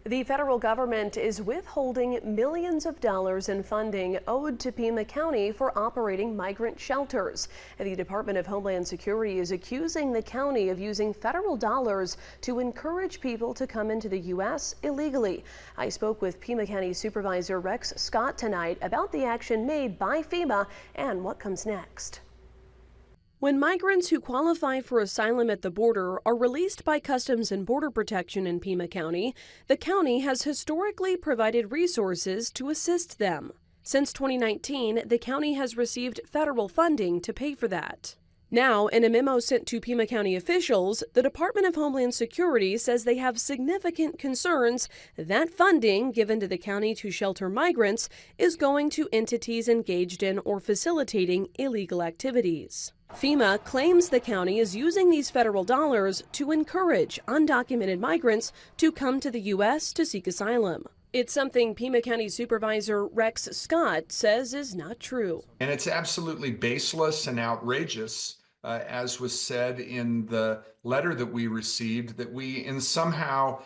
The federal government is withholding millions of dollars in funding owed to Pima County for operating migrant shelters. The Department of Homeland Security is accusing the county of using federal dollars to encourage people to come into the U.S. illegally. I spoke with Pima County Supervisor Rex Scott tonight about the action made by FEMA and what comes next. When migrants who qualify for asylum at the border are released by Customs and Border Protection in Pima County, the county has historically provided resources to assist them. Since 2019, the county has received federal funding to pay for that. Now, in a memo sent to Pima County officials, the Department of Homeland Security says they have significant concerns that funding given to the county to shelter migrants is going to entities engaged in or facilitating illegal activities. FEMA claims the county is using these federal dollars to encourage undocumented migrants to come to the U.S. to seek asylum. It's something Pima County Supervisor Rex Scott says is not true. And it's absolutely baseless and outrageous, as was said in the letter that we received, that we somehow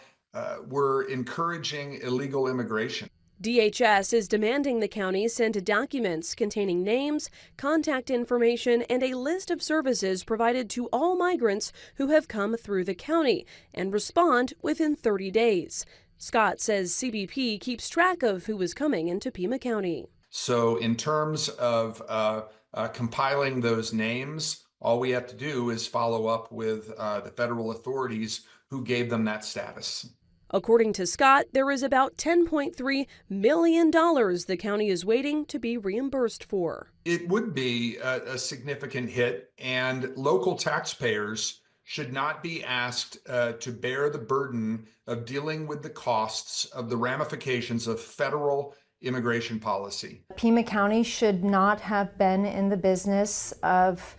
were encouraging illegal immigration. DHS is demanding the county send documents containing names, contact information, and a list of services provided to all migrants who have come through the county and respond within 30 days. Scott says CBP keeps track of who is coming into Pima County. So in terms of compiling those names, all we have to do is follow up with the federal authorities who gave them that status. According to Scott, there is about $10.3 million the county is waiting to be reimbursed for. It would be a significant hit, and local taxpayers should not be asked to bear the burden of dealing with the costs of the ramifications of federal immigration policy. Pima County should not have been in the business of,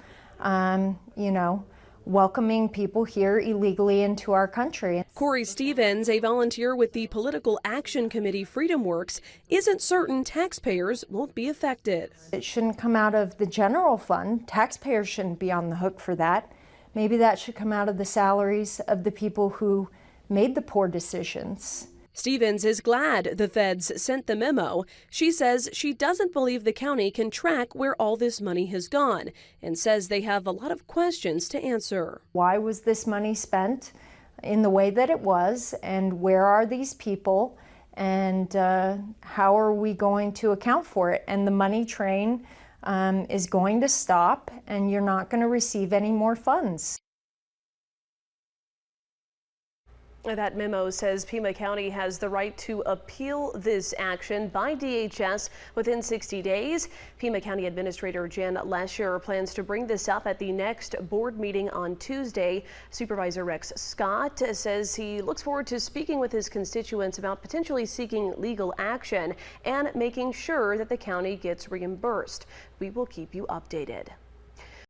welcoming people here illegally into our country. Corey Stevens, a volunteer with the Political Action Committee Freedom Works, isn't certain taxpayers won't be affected. It shouldn't come out of the general fund. Taxpayers shouldn't be on the hook for that. Maybe that should come out of the salaries of the people who made the poor decisions. Stevens is glad the feds sent the memo. She says she doesn't believe the county can track where all this money has gone and says they have a lot of questions to answer. Why was this money spent in the way that it was, and where are these people, and how are we going to account for it? And the money train is going to stop, and you're not going to receive any more funds. That memo says Pima County has the right to appeal this action by DHS within 60 days. Pima County Administrator Jan Lesher plans to bring this up at the next board meeting on Tuesday. Supervisor Rex Scott says he looks forward to speaking with his constituents about potentially seeking legal action and making sure that the county gets reimbursed. We will keep you updated.